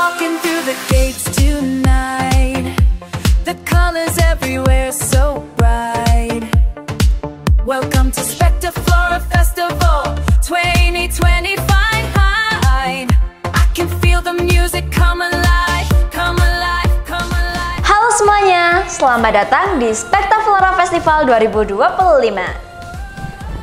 walking through the gates tonight. The colors everywhere so bright. Welcome to Spectre Flora Festival 2025. I can feel the music come alive, come alive, come alive. Halo semuanya, selamat datang di Spectre Flora Festival 2025.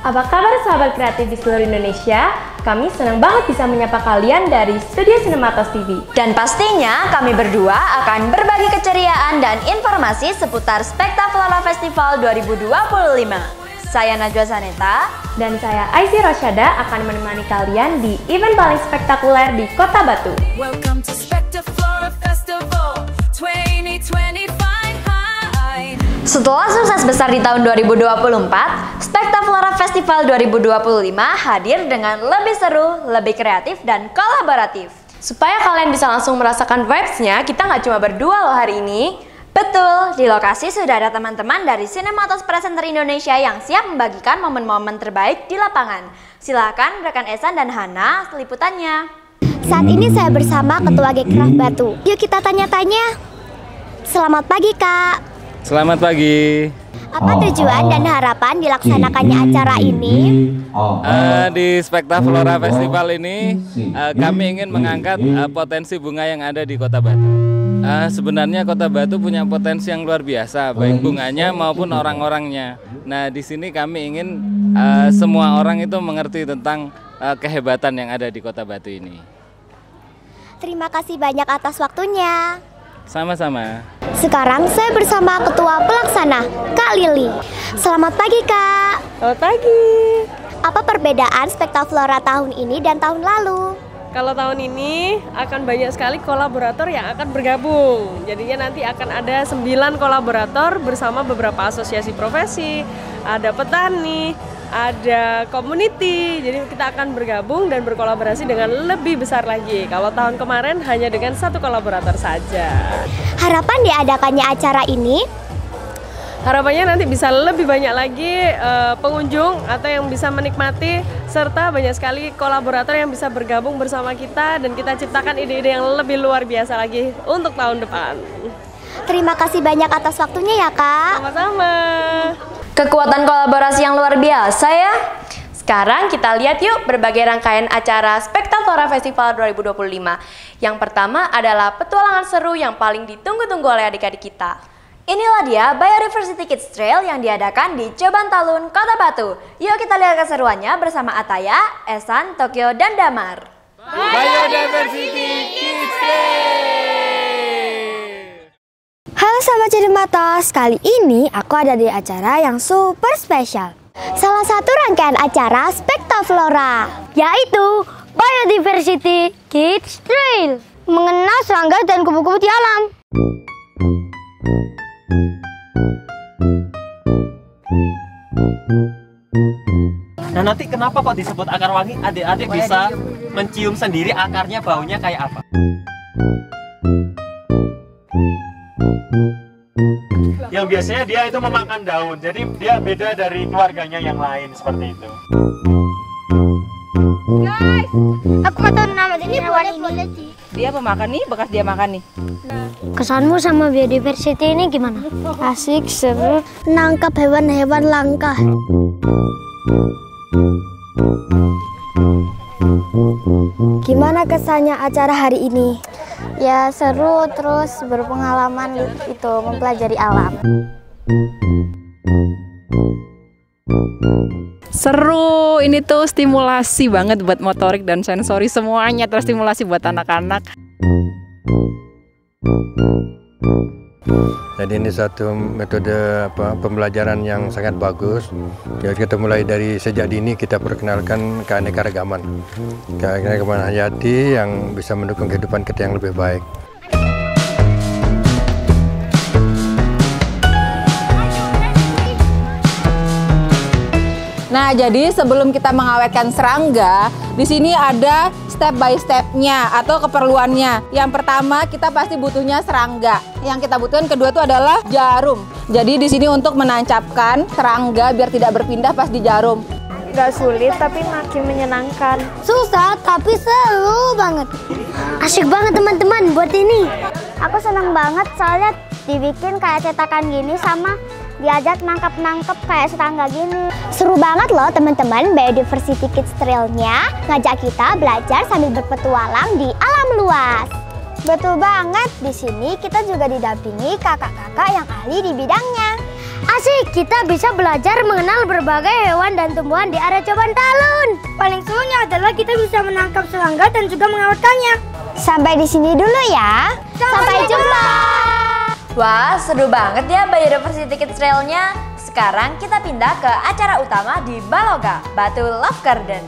Apa kabar sahabat kreatif di seluruh Indonesia? Kami senang banget bisa menyapa kalian dari Studio Cinematos TV. Dan pastinya kami berdua akan berbagi keceriaan dan informasi seputar Spectre Flora Festival 2025. Saya Najwa Saneta Dan saya Aizy Rosyada akan menemani kalian di event paling spektakuler di Kota Batu. Welcome to Spectre Flora Festival 2025. Setelah sukses besar di tahun 2024, Spectre Flora Festival 2025 hadir dengan lebih seru, lebih kreatif, dan kolaboratif. Supaya kalian bisa langsung merasakan vibes-nya, kita nggak cuma berdua loh hari ini. Betul, di lokasi sudah ada teman-teman dari Cinematos Presenter Indonesia yang siap membagikan momen-momen terbaik di lapangan. Silakan rekan Esan dan Hana liputannya. Saat ini saya bersama Ketua Gekraf Batu. Yuk kita tanya-tanya. Selamat pagi Kak. Selamat pagi. Apa tujuan dan harapan dilaksanakannya acara ini? Di Spectre Flora Festival ini kami ingin mengangkat potensi bunga yang ada di Kota Batu. Sebenarnya Kota Batu punya potensi yang luar biasa, baik bunganya maupun orang-orangnya. Nah, di sini kami ingin semua orang itu mengerti tentang kehebatan yang ada di Kota Batu ini. Terima kasih banyak atas waktunya. Sama-sama. Sekarang saya bersama Ketua Pelaksana, Kak Lili. Selamat pagi Kak. Selamat pagi. Apa perbedaan Spectre Flora tahun ini dan tahun lalu? Kalau tahun ini akan banyak sekali kolaborator yang akan bergabung. Jadinya nanti akan ada 9 kolaborator bersama beberapa asosiasi profesi, ada petani, ada community. Jadi kita akan bergabung dan berkolaborasi dengan lebih besar lagi. Kalau tahun kemarin hanya dengan 1 kolaborator saja. Harapan diadakannya acara ini? Harapannya nanti bisa lebih banyak lagi pengunjung atau yang bisa menikmati, serta banyak sekali kolaborator yang bisa bergabung bersama kita dan kita ciptakan ide-ide yang lebih luar biasa lagi untuk tahun depan. Terima kasih banyak atas waktunya ya Kak. Sama-sama. Kekuatan kolaborasi yang luar biasa ya. Sekarang kita lihat yuk berbagai rangkaian acara Spectre Flora Festival 2025. Yang pertama adalah petualangan seru yang paling ditunggu-tunggu oleh adik-adik kita. Inilah dia Biodiversity Kids Trail yang diadakan di Coban Talun, Kota Batu. Yuk kita lihat keseruannya bersama Ataya, Esan, Tokyo, dan Damar. Biodiversity Kids Trail. Halo Sobat Cinematos, kali ini aku ada di acara yang super spesial. Salah satu rangkaian acara Spectre Flora, yaitu Biodiversity Kids Trail, mengenal serangga dan kupu-kupu di alam. Nah, nanti kenapa kok disebut akar wangi? Adik-adik bisa mencium sendiri akarnya baunya kayak apa? Yang biasanya dia itu memakan daun, jadi dia beda dari keluarganya yang lain seperti itu. Guys, aku mau tahu nama ini hewan ini. Dia pemakan nih, bekas dia makan nih. Kesanmu sama biodiversity ini gimana? Asik, seru, nangkap hewan-hewan langka. Gimana kesannya acara hari ini? Ya seru, terus berpengalaman itu mempelajari alam. Seru, ini tuh stimulasi banget buat motorik dan sensori, semuanya terstimulasi buat anak-anak. Jadi ini satu metode pembelajaran yang sangat bagus. Jadi kita mulai dari sejak dini kita perkenalkan keanekaragaman hayati yang bisa mendukung kehidupan kita yang lebih baik. Nah, jadi sebelum kita mengawetkan serangga, di sini ada step by step-nya atau keperluannya. Yang pertama, kita pasti butuhnya serangga. Yang kita butuhkan kedua itu adalah jarum. Jadi di sini untuk menancapkan serangga biar tidak berpindah pas di jarum. Gak sulit tapi makin menyenangkan. Susah tapi seru banget. Asyik banget teman-teman buat ini. Aku senang banget soalnya dibikin kayak cetakan gini sama diajak nangkep-nangkep kayak serangga gini. Seru banget loh teman-teman, Biodiversity Kids Trail-nya ngajak kita belajar sambil berpetualang di alam luas. Betul banget, di sini kita juga didampingi kakak-kakak yang ahli di bidangnya. Asik, kita bisa belajar mengenal berbagai hewan dan tumbuhan di area Coban Talun. Paling serunya adalah kita bisa menangkap serangga dan juga mengawetkannya. Sampai di sini dulu ya. Sampai jumpa. Wah, seru banget ya Biodiversity Kids Trail-nya. Sekarang kita pindah ke acara utama di Baloga, Batu Love Garden.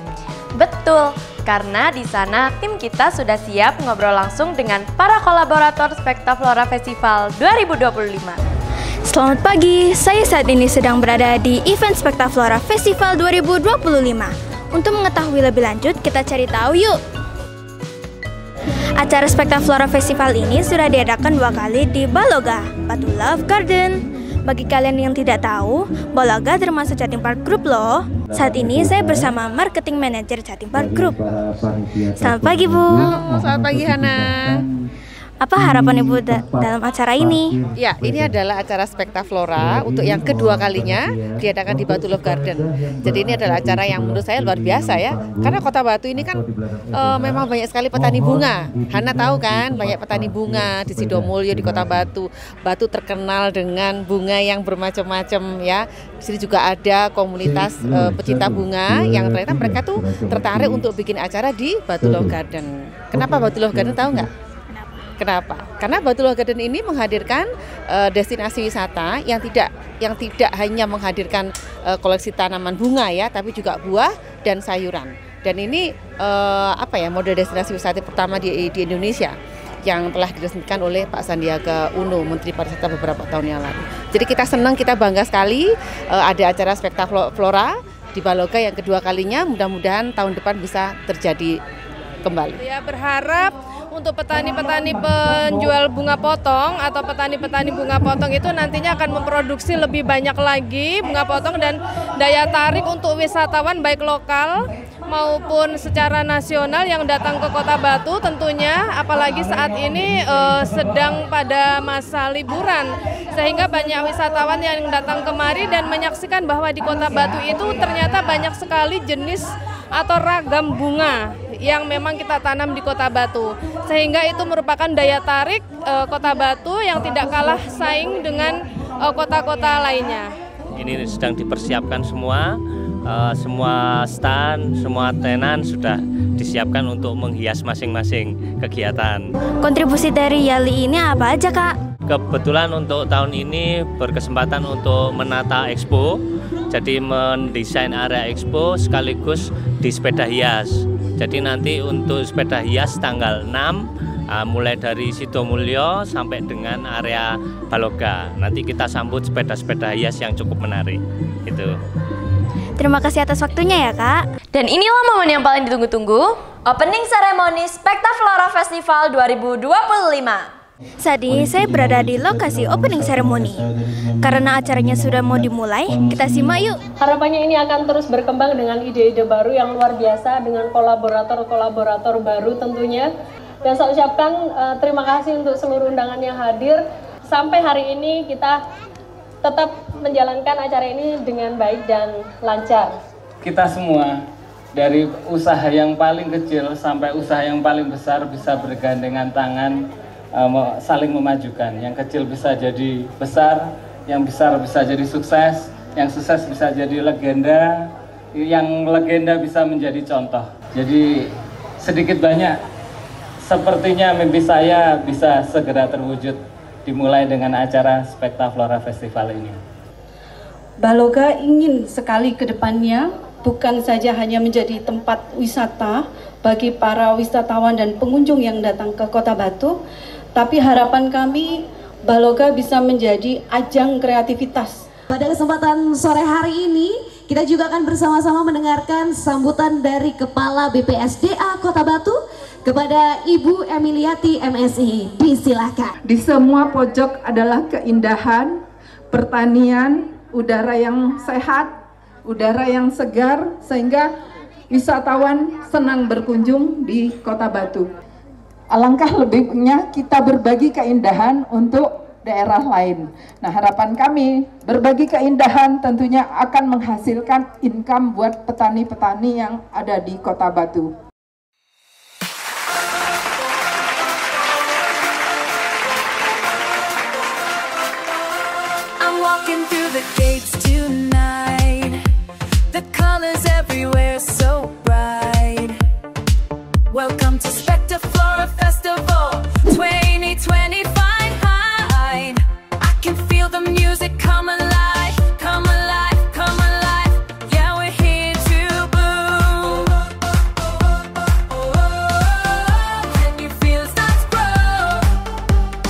Betul, karena di sana tim kita sudah siap ngobrol langsung dengan para kolaborator Spektaflora Festival 2025. Selamat pagi, saya saat ini sedang berada di event Spektaflora Festival 2025. Untuk mengetahui lebih lanjut, kita cari tahu yuk. Acara Spektaflora Festival ini sudah diadakan 2 kali di Baloga, Batu Love Garden. Bagi kalian yang tidak tahu, Baloga termasuk Jatim Park Group loh. Saat ini saya bersama Marketing Manager Jatim Park Group. Selamat pagi Bu. Selamat pagi Hana. Apa harapan Ibu dalam acara ini? Ya, ini adalah acara Spektaflora untuk yang kedua kalinya diadakan di Batu Love Garden. Jadi ini adalah acara yang menurut saya luar biasa ya. Karena Kota Batu ini kan memang banyak sekali petani bunga. Hana tahu kan, banyak petani bunga di Sidomulyo, di Kota Batu. Batu terkenal dengan bunga yang bermacam-macam ya. Di sini juga ada komunitas pecinta bunga yang ternyata mereka tuh tertarik untuk bikin acara di Batu Love Garden. Kenapa Batu Love Garden, tahu nggak? Kenapa? Karena Batu Love Garden ini menghadirkan destinasi wisata yang tidak hanya menghadirkan koleksi tanaman bunga ya, tapi juga buah dan sayuran. Dan ini model destinasi wisata pertama di Indonesia yang telah diresmikan oleh Pak Sandiaga Uno, Menteri Pariwisata beberapa tahun yang lalu. Jadi kita senang, kita bangga sekali ada acara Spektaflora di Baloga yang kedua kalinya. Mudah-mudahan tahun depan bisa terjadi kembali. Ya, berharap untuk petani-petani penjual bunga potong atau petani-petani bunga potong itu nantinya akan memproduksi lebih banyak lagi bunga potong dan daya tarik untuk wisatawan baik lokal maupun secara nasional yang datang ke Kota Batu tentunya, apalagi saat ini sedang pada masa liburan sehingga banyak wisatawan yang datang kemari dan menyaksikan bahwa di Kota Batu itu ternyata banyak sekali jenis atau ragam bunga yang memang kita tanam di Kota Batu, sehingga itu merupakan daya tarik Kota Batu yang tidak kalah saing dengan kota-kota lainnya. Ini sedang dipersiapkan semua stand, semua tenan sudah disiapkan untuk menghias masing-masing kegiatan. Kontribusi dari YALI ini apa aja Kak? Kebetulan untuk tahun ini berkesempatan untuk menata expo, jadi mendesain area expo sekaligus di sepeda hias. Jadi nanti untuk sepeda hias tanggal 6 mulai dari Sidomulyo sampai dengan area Baloga. Nanti kita sambut sepeda-sepeda hias yang cukup menarik. Itu. Terima kasih atas waktunya ya Kak. Dan inilah momen yang paling ditunggu-tunggu, opening ceremony Spektaflora Festival 2025. Saat ini saya berada di lokasi opening ceremony. Karena acaranya sudah mau dimulai, kita simak yuk. Harapannya ini akan terus berkembang dengan ide-ide baru yang luar biasa dengan kolaborator-kolaborator baru tentunya. Dan saya ucapkan terima kasih untuk seluruh undangan yang hadir. Sampai hari ini kita tetap menjalankan acara ini dengan baik dan lancar. Kita semua dari usaha yang paling kecil sampai usaha yang paling besar bisa bergandengan tangan saling memajukan. Yang kecil bisa jadi besar, yang besar bisa jadi sukses, yang sukses bisa jadi legenda, yang legenda bisa menjadi contoh. Jadi sedikit banyak sepertinya mimpi saya bisa segera terwujud dimulai dengan acara Spektaflora Festival ini. Baloga ingin sekali ke depannya bukan saja hanya menjadi tempat wisata bagi para wisatawan dan pengunjung yang datang ke Kota Batu, tapi harapan kami Baloga bisa menjadi ajang kreativitas. Pada kesempatan sore hari ini, kita juga akan bersama-sama mendengarkan sambutan dari Kepala BPSDA Kota Batu kepada Ibu Emiliati MSI. Disilakan. Di semua pojok adalah keindahan, pertanian, udara yang sehat, udara yang segar sehingga wisatawan senang berkunjung di Kota Batu. Alangkah lebihnya kita berbagi keindahan untuk daerah lain. Nah, harapan kami berbagi keindahan tentunya akan menghasilkan income buat petani-petani yang ada di Kota Batu. I'm walking through the gates tonight. The colors everywhere so bright. Welcome to Spectre Flora Festival 2025. I can feel the music come alive, come alive, come alive. Yeah, we're here to bloom. Can you feel it start to grow?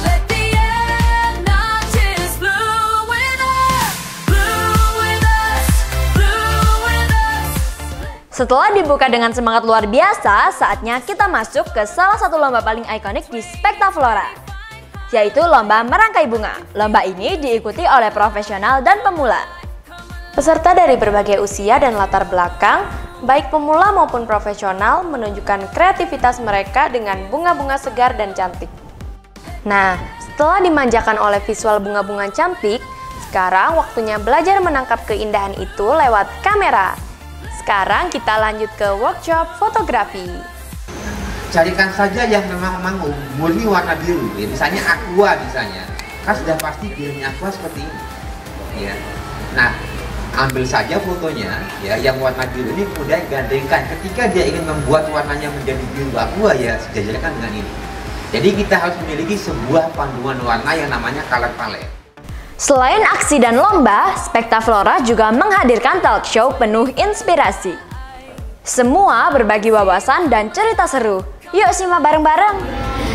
Let the energies bloom with us, bloom with us, bloom with us. Setelah dibuka dengan semangat luar biasa, saatnya kita masuk ke salah satu lomba paling ikonik di Spectre Flora, yaitu lomba merangkai bunga. Lomba ini diikuti oleh profesional dan pemula. Peserta dari berbagai usia dan latar belakang, baik pemula maupun profesional, menunjukkan kreativitas mereka dengan bunga-bunga segar dan cantik. Nah, setelah dimanjakan oleh visual bunga-bunga cantik, sekarang waktunya belajar menangkap keindahan itu lewat kamera. Sekarang kita lanjut ke workshop fotografi. Carikan saja yang memang murni warna biru, ya, misalnya aqua misalnya, kan sudah pasti birunya aqua seperti ini, ya. Nah, ambil saja fotonya, ya, yang warna biru ini kemudian gandengkan. Ketika dia ingin membuat warnanya menjadi biru aqua, ya sejajarkan dengan ini. Jadi kita harus memiliki sebuah panduan warna yang namanya color palette. Selain aksi dan lomba, Spectre Flora juga menghadirkan talk show penuh inspirasi. Semua berbagi wawasan dan cerita seru. Yuk simak bareng-bareng.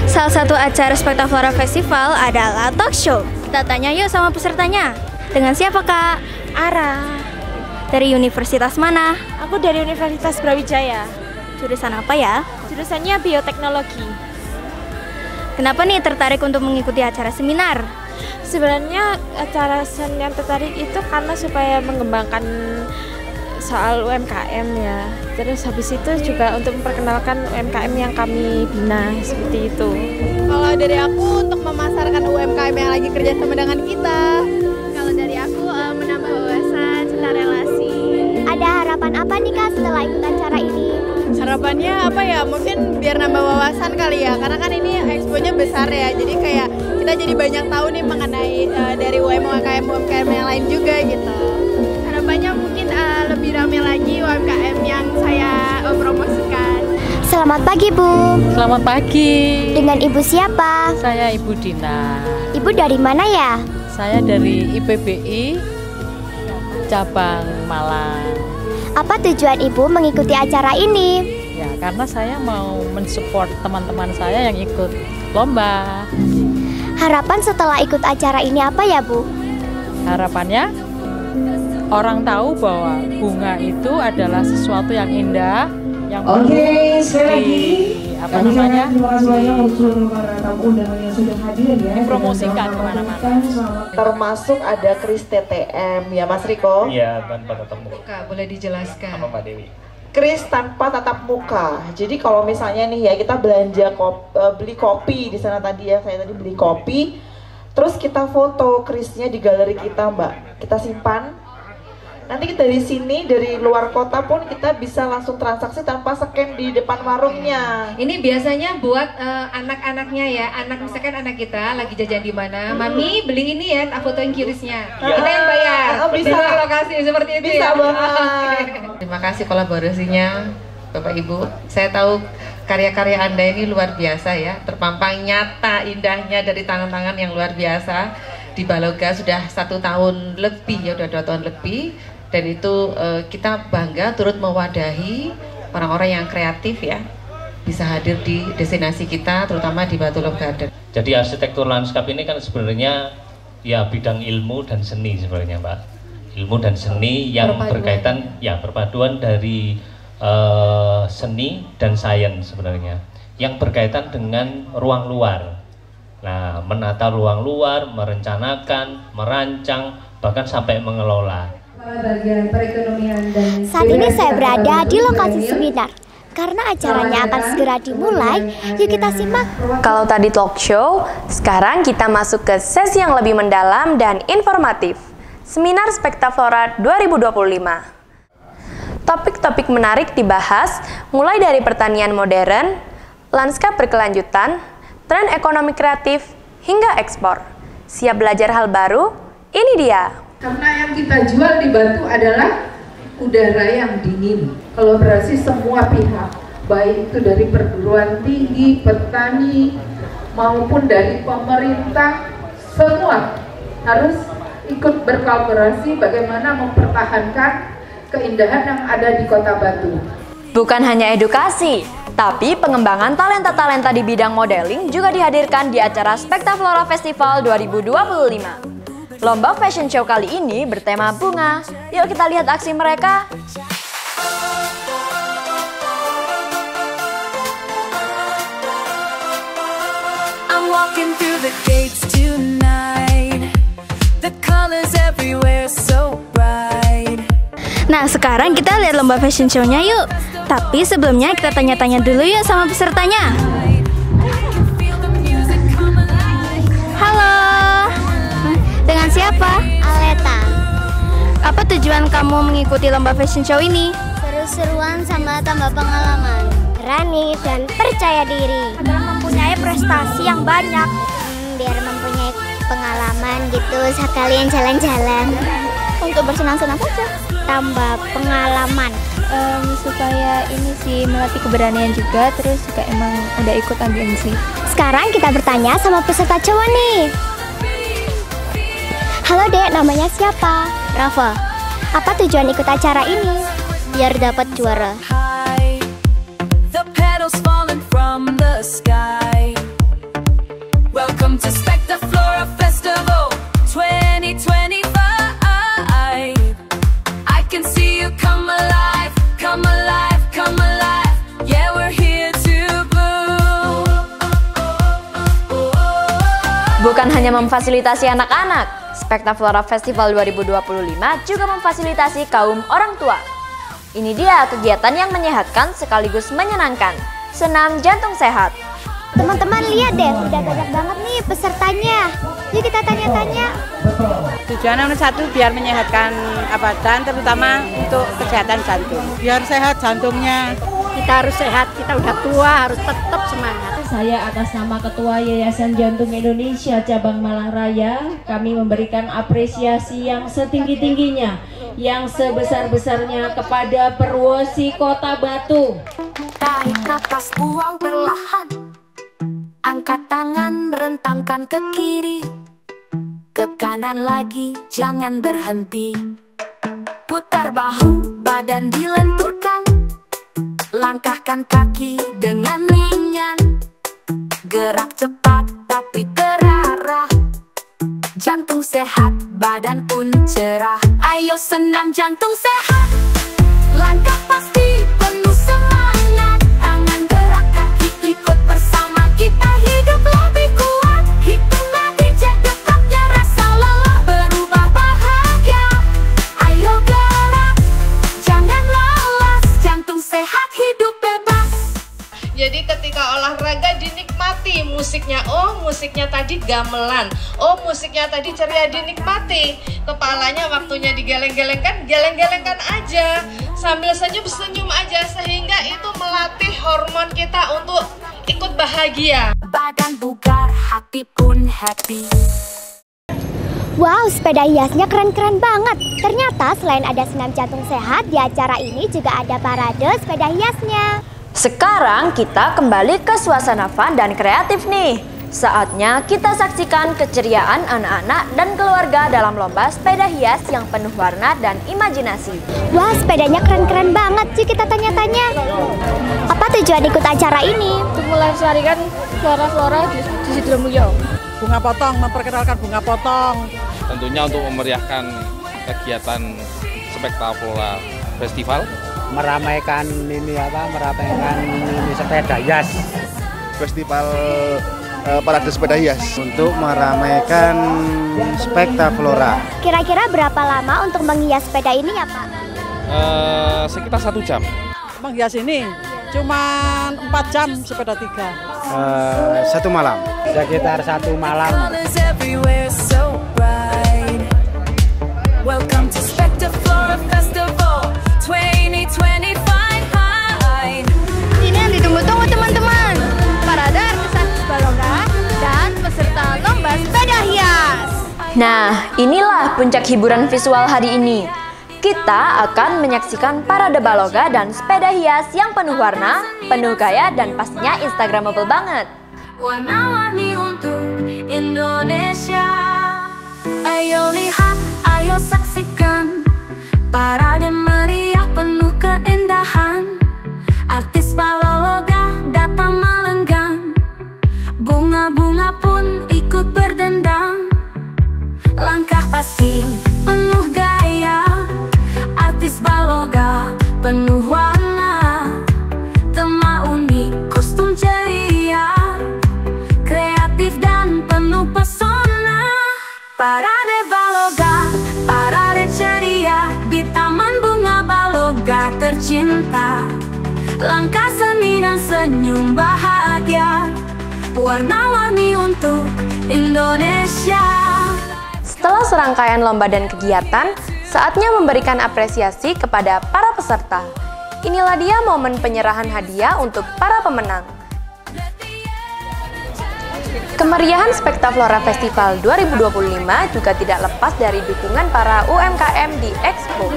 Salah satu acara Spectre Flora Festival adalah talk show. Kita tanya yuk sama pesertanya. Dengan siapa, Kak? Ara. Dari universitas mana? Aku dari Universitas Brawijaya. Jurusan apa ya? Jurusannya bioteknologi. Kenapa nih tertarik untuk mengikuti acara seminar? Sebenarnya acara yang tertarik itu karena supaya mengembangkan soal UMKM ya. Terus habis itu juga untuk memperkenalkan UMKM yang kami bina, seperti itu. Kalau dari aku untuk memasarkan UMKM yang lagi kerja sama dengan kita. Kalau dari aku menambah wawasan serta relasi. Ada harapan apa nih Kak setelah ikut acara ini? Harapannya apa ya? Mungkin biar nambah wawasan kali ya. Karena kan ini expo-nya besar ya. Jadi kayak kita jadi banyak tahu nih mengenai dari UMKM yang lain juga gitu. Harapannya mungkin lebih ramai lagi UMKM yang saya promosikan. Selamat pagi Bu. Selamat pagi. Dengan Ibu siapa? Saya Ibu Dina. Ibu dari mana ya? Saya dari IPBI cabang Malang. Apa tujuan Ibu mengikuti acara ini? Ya, karena saya mau mensupport teman-teman saya yang ikut lomba. Harapan setelah ikut acara ini apa ya Bu? Harapannya orang tahu bahwa bunga itu adalah sesuatu yang indah, yang dipromosikan kemana-mana. Termasuk ada Kris TTM ya Mas Riko? Iya, tanpa tatap muka. Boleh dijelaskan? Apa Pak Dewi? Kris tanpa tatap muka. Jadi kalau misalnya nih ya kita belanja beli kopi di sana tadi ya, saya tadi beli kopi, terus kita foto krisnya di galeri kita Mbak, kita simpan. Nanti dari sini, dari luar kota pun kita bisa langsung transaksi tanpa scan di depan warungnya. Ini biasanya buat anak-anaknya ya, misalkan anak kita lagi jajan di mana, Mami beli ini ya, tak fotoin kirisnya. Kita yang bayar, bisa di lokasi seperti itu bisa ya. banget. Terima kasih kolaborasinya Bapak Ibu. Saya tahu karya-karya Anda ini luar biasa ya, terpampang nyata indahnya dari tangan-tangan yang luar biasa. Di Baloga sudah 1 tahun lebih ya, udah 2 tahun lebih. Dan itu kita bangga turut mewadahi orang-orang yang kreatif ya, bisa hadir di destinasi kita, terutama di Batu Love Garden. Jadi arsitektur lanskap ini kan sebenarnya ya bidang ilmu dan seni sebenarnya Mbak. Ilmu dan seni yang berkaitan ya perpaduan dari seni dan sains sebenarnya, yang berkaitan dengan ruang luar. Nah, menata ruang luar, merencanakan, merancang, bahkan sampai mengelola. Bagian perekonomian dan Saat ini saya berada di lokasi seminar. Karena acaranya akan segera dimulai, yuk kita simak. Kalau tadi talk show, sekarang kita masuk ke sesi yang lebih mendalam dan informatif. Seminar Spektaflora 2025. Topik-topik menarik dibahas, mulai dari pertanian modern, lanskap berkelanjutan, tren ekonomi kreatif, hingga ekspor. Siap belajar hal baru? Ini dia. Karena yang kita jual di Batu adalah udara yang dingin. Kolaborasi semua pihak, baik itu dari perguruan tinggi, petani, maupun dari pemerintah, semua harus ikut berkolaborasi bagaimana mempertahankan keindahan yang ada di Kota Batu. Bukan hanya edukasi, tapi pengembangan talenta-talenta di bidang modeling juga dihadirkan di acara Spektaflora Festival 2025. Lomba fashion show kali ini bertema bunga. Yuk kita lihat aksi mereka. I'm walking through the gates tonight. The colors everywhere so bright. Nah, sekarang kita lihat lomba fashion show-nya yuk. Tapi sebelumnya kita tanya-tanya dulu yuk sama pesertanya. Halo. Dengan siapa? Aleta. Apa tujuan kamu mengikuti lomba fashion show ini? Seru-seruan sama tambah pengalaman. Berani dan percaya diri. Agar mempunyai prestasi yang banyak. Biar mempunyai pengalaman gitu, sekalian jalan-jalan. Untuk bersenang-senang saja. Tambah pengalaman. Supaya ini sih melatih keberanian juga, terus juga emang udah ikut agensi. Sekarang kita bertanya sama peserta cowok nih. Halo Dek, namanya siapa? Rafa. Apa tujuan ikut acara ini? Biar dapat juara. The petals falling from the sky. Welcome to Spektaflora Festival 2025. I can see you come alive, come alive, come alive. Yeah, we're here to bloom. Bukan hanya memfasilitasi anak-anak, Spektaflora Festival 2025 juga memfasilitasi kaum orang tua. Ini dia kegiatan yang menyehatkan sekaligus menyenangkan, senam jantung sehat. Teman-teman lihat deh, udah banyak banget nih pesertanya. Yuk kita tanya-tanya. Tujuannya nomor satu biar menyehatkan badan, terutama untuk kesehatan jantung. Biar sehat jantungnya. Kita harus sehat, kita udah tua harus tetap semangat. Saya atas nama Ketua Yayasan Jantung Indonesia Cabang Malang Raya, kami memberikan apresiasi yang setinggi-tingginya, yang sebesar-besarnya kepada Perwosi Kota Batu. Tarik nafas, buang perlahan. Angkat tangan, rentangkan ke kiri. Ke kanan lagi, jangan berhenti. Putar bahu, badan dilenturkan. Langkahkan kaki dengan ringan. Gerak cepat tapi terarah. Jantung sehat, badan pun cerah. Ayo senam jantung sehat. Langkah pasti penuh semangat. Tangan gerak, kaki ikut bersama. Kita hidup lebih kuat. Hitung lagi cek detaknya, rasa lelah berubah bahagia. Ayo gerak, jangan lelas. Jantung sehat, hidup bebas. Jadi ketika olahraga dinikmati musiknya. Oh, musiknya tadi gamelan. Oh, musiknya tadi ceria, dinikmati. Kepalanya waktunya digeleng-gelengkan, geleng-gelengkan aja. Sambil senyum-senyum aja, sehingga itu melatih hormon kita untuk ikut bahagia. Badan bugar, hati pun happy. Wow, sepeda hiasnya keren-keren banget. Ternyata selain ada senam jantung sehat, di acara ini juga ada parade sepeda hiasnya. Sekarang kita kembali ke suasana fun dan kreatif nih. Saatnya kita saksikan keceriaan anak-anak dan keluarga dalam lomba sepeda hias yang penuh warna dan imajinasi. Wah, sepedanya keren-keren banget. Yuk kita tanya-tanya. Apa tujuan ikut acara ini? Untuk melestarikan flora-flora di Sidomulyo. Bunga potong, memperkenalkan bunga potong. Tentunya untuk memeriahkan kegiatan Spektaflora Festival. Meramaikan ini sepeda hias. Festival parade sepeda hias untuk meramaikan Spekta Flora. Kira-kira berapa lama untuk menghias sepeda ini ya Pak? Sekitar 1 jam. Menghias ini cuma 4 jam sepeda 3. 1 malam. Sekitar 1 malam. Welcome to Spekta Flora Festival 2025. Ini yang ditunggu-tunggu teman-teman. Parade artis Baloga dan peserta lomba sepeda hias. Nah, inilah puncak hiburan visual hari ini. Kita akan menyaksikan parade Baloga dan sepeda hias yang penuh warna, penuh gaya, dan pastinya instagramable banget. Warna-warni untuk Indonesia. Ayo lihat, ayo saksikan parade meriah penuh keindahan. Artis Baloga datang melenggang, bunga-bunga pun ikut berdendang. Langkah pasti penuh gaya, artis Baloga penuh warna. Tema unik, kostum ceria, kreatif dan penuh pesona. Parade Baloga, parade ceria, di Taman Bunga Baloga tercinta. Langkah seni dan senyum bahagia, warna-warni untuk Indonesia. Setelah serangkaian lomba dan kegiatan, saatnya memberikan apresiasi kepada para peserta. Inilah dia momen penyerahan hadiah untuk para pemenang. Kemeriahan Spekta Flora Festival 2025 juga tidak lepas dari dukungan para UMKM di Expo.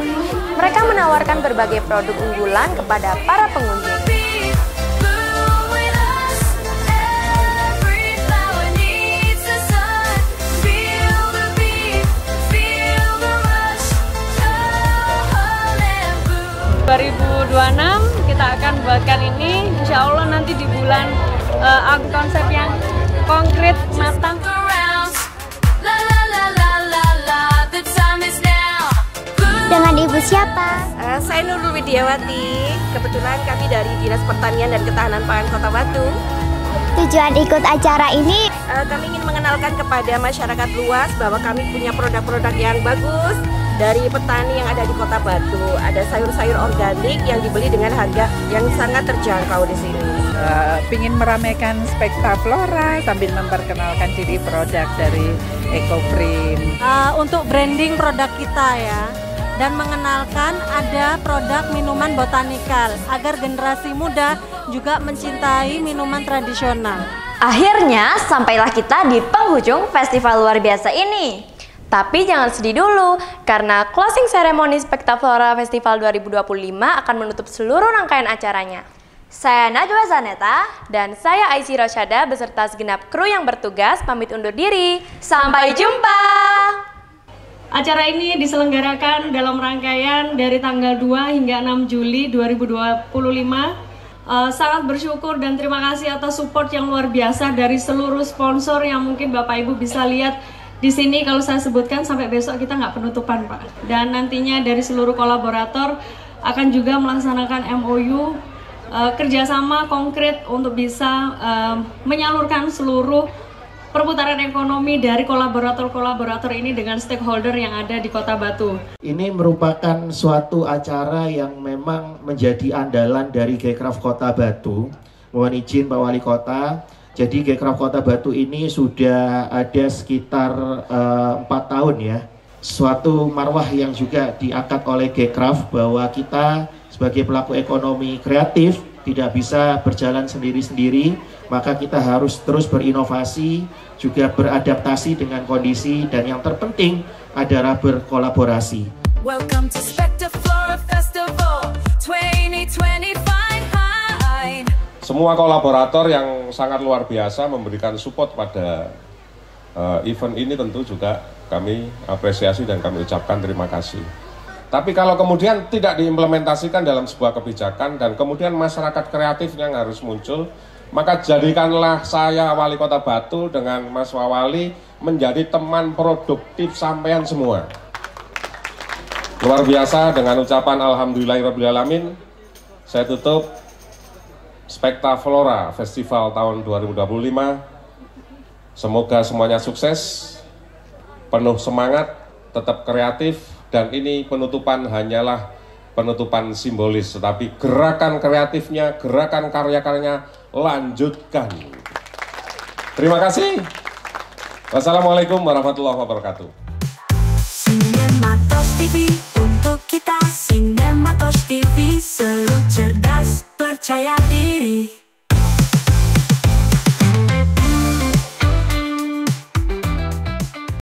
Mereka menawarkan berbagai produk unggulan kepada para pengunjung. Kita akan buatkan ini, insya Allah nanti di bulan konsep yang konkret, matang. Dengan Ibu siapa? Saya Nurul Widiawati, kebetulan kami dari Dinas Pertanian dan Ketahanan Pangan Kota Batu. Tujuan ikut acara ini? Kami ingin mengenalkan kepada masyarakat luas bahwa kami punya produk-produk yang bagus dari petani yang ada di Kota Batu. Ada sayur-sayur organik yang dibeli dengan harga yang sangat terjangkau di sini. Pingin meramaikan Spekta Flora sambil memperkenalkan diri produk dari EcoPrint. Untuk branding produk kita ya, dan mengenalkan ada produk minuman botanikal agar generasi muda juga mencintai minuman tradisional. Akhirnya sampailah kita di penghujung festival luar biasa ini. Tapi jangan sedih dulu, karena closing ceremony Spekta Flora Festival 2025 akan menutup seluruh rangkaian acaranya. Saya Najwa Zaneta dan saya Aisyah Rosyada beserta segenap kru yang bertugas pamit undur diri. Sampai jumpa! Acara ini diselenggarakan dalam rangkaian dari tanggal 2 hingga 6 Juli 2025. Sangat bersyukur dan terima kasih atas support yang luar biasa dari seluruh sponsor yang mungkin Bapak Ibu bisa lihat di sini. Kalau saya sebutkan sampai besok kita nggak penutupan Pak. Dan nantinya dari seluruh kolaborator akan juga melaksanakan MOU kerjasama konkret untuk bisa menyalurkan seluruh perputaran ekonomi dari kolaborator-kolaborator ini dengan stakeholder yang ada di Kota Batu. Ini merupakan suatu acara yang memang menjadi andalan dari Gcraft Kota Batu. Mohon izin Pak Wali Kota. Jadi Gcraft Kota Batu ini sudah ada sekitar 4 tahun ya. Suatu marwah yang juga diangkat oleh Gcraft bahwa kita sebagai pelaku ekonomi kreatif tidak bisa berjalan sendiri-sendiri, maka kita harus terus berinovasi, juga beradaptasi dengan kondisi, dan yang terpenting adalah berkolaborasi. Welcome to Spekta Flora Festival 2025. Semua kolaborator yang sangat luar biasa memberikan support pada event ini tentu juga kami apresiasi dan kami ucapkan terima kasih. Tapi kalau kemudian tidak diimplementasikan dalam sebuah kebijakan dan kemudian masyarakat kreatif yang harus muncul, maka jadikanlah saya Wali Kota Batu dengan Mas Wawali menjadi teman produktif sampean semua. Luar biasa, dengan ucapan Alhamdulillahirrahmanirrahim, saya tutup Spekta Flora Festival tahun 2025 Semoga semuanya sukses, penuh semangat, tetap kreatif, dan ini penutupan hanyalah penutupan simbolis, tetapi gerakan kreatifnya, gerakan karya-karyanya lanjutkan. Terima kasih. Wassalamualaikum warahmatullahi wabarakatuh. Sinematos TV, untuk kita Sinematos TV, selalu cerdas, percaya diri.